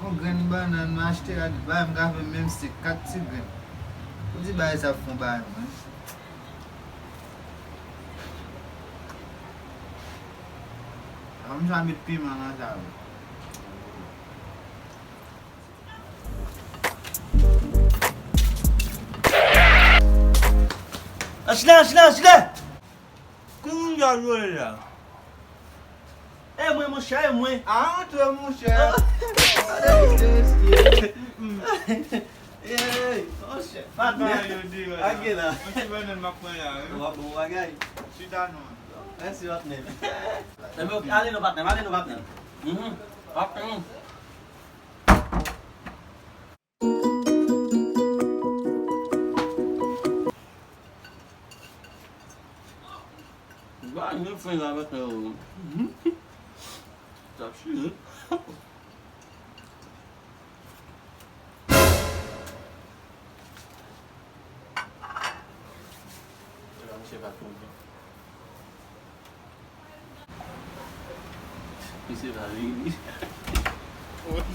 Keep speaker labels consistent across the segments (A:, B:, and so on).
A: On graine banane, m'a acheté à Dubaï, m'a fait même c'est 4 petits graines. Vous dites bah ça font pas. On va mettre piment dans ça.
B: Achille! Comment tu as joué là? Eh, moi, mon cher, moi.
A: Ah, toi, mon cher.
B: Eh, mon cher.
A: Pas de
B: Aqui là.
A: Je suis venu m'apprendre.
B: On va bon bagaille.
A: Je suis d'accord.
B: Merci, Vatnem. Allez, nous Vatnem. Vatnem. Vai, meu filho, lá vai ter o. Tá cheio. Vamos chegar tudo. Isso é ali.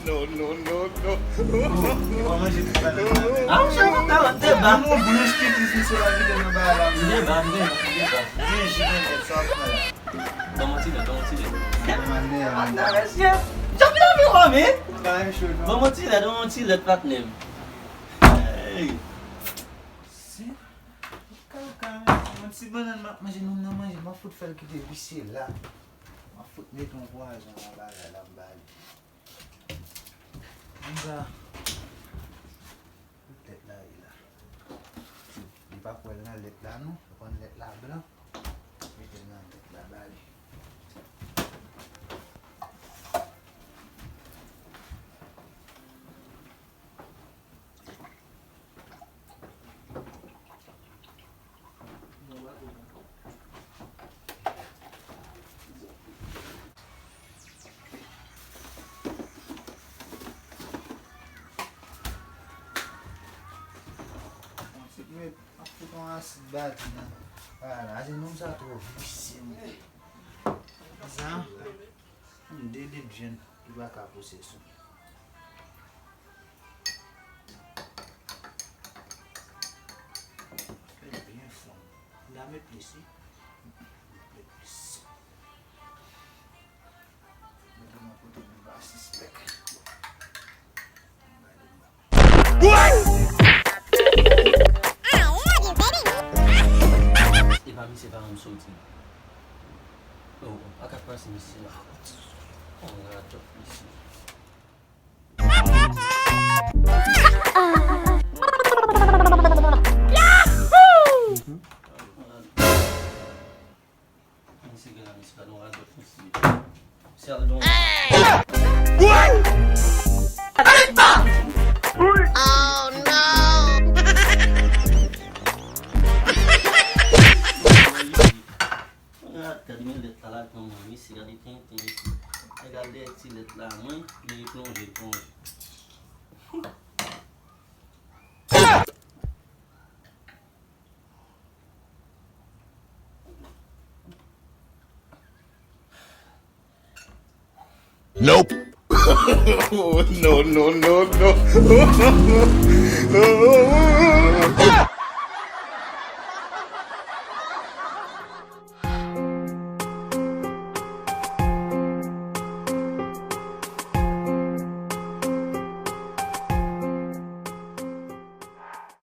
A: No.
B: Vamos chegar. Ah, chama tá até
A: Não, não explique isso na vida no bar.
B: Ninguém vai. Vamos tirar. Já me viu, homem? Vamos tirar, Vatnem. Ei.
A: Se banane, mas não manja, mas food fala que tem visye lá. Mas food nem com voz, lá. Vamos lá. Let lá. Di pa pwede na let lá, no? Kung let lá, bro. Pwede na let lá, bali. Aku com as bates, né? Cara, a gente não usa tudo. Mas um dedo de gente que vai acabar o processo. É bem fome. Dá-me plissé. Vou dar uma puta de baixo spec.
B: C'est pas un sauté. Oh, à 4 fois, c'est ici. On a top ici. Yahoo! Ici, c'est pas noir, top ici. C'est le don. Oh no! Regardez mes lettres là, comme ici, regardez ici. Regardez les petites lettres là, moi, mais plongez.
C: Nope. No.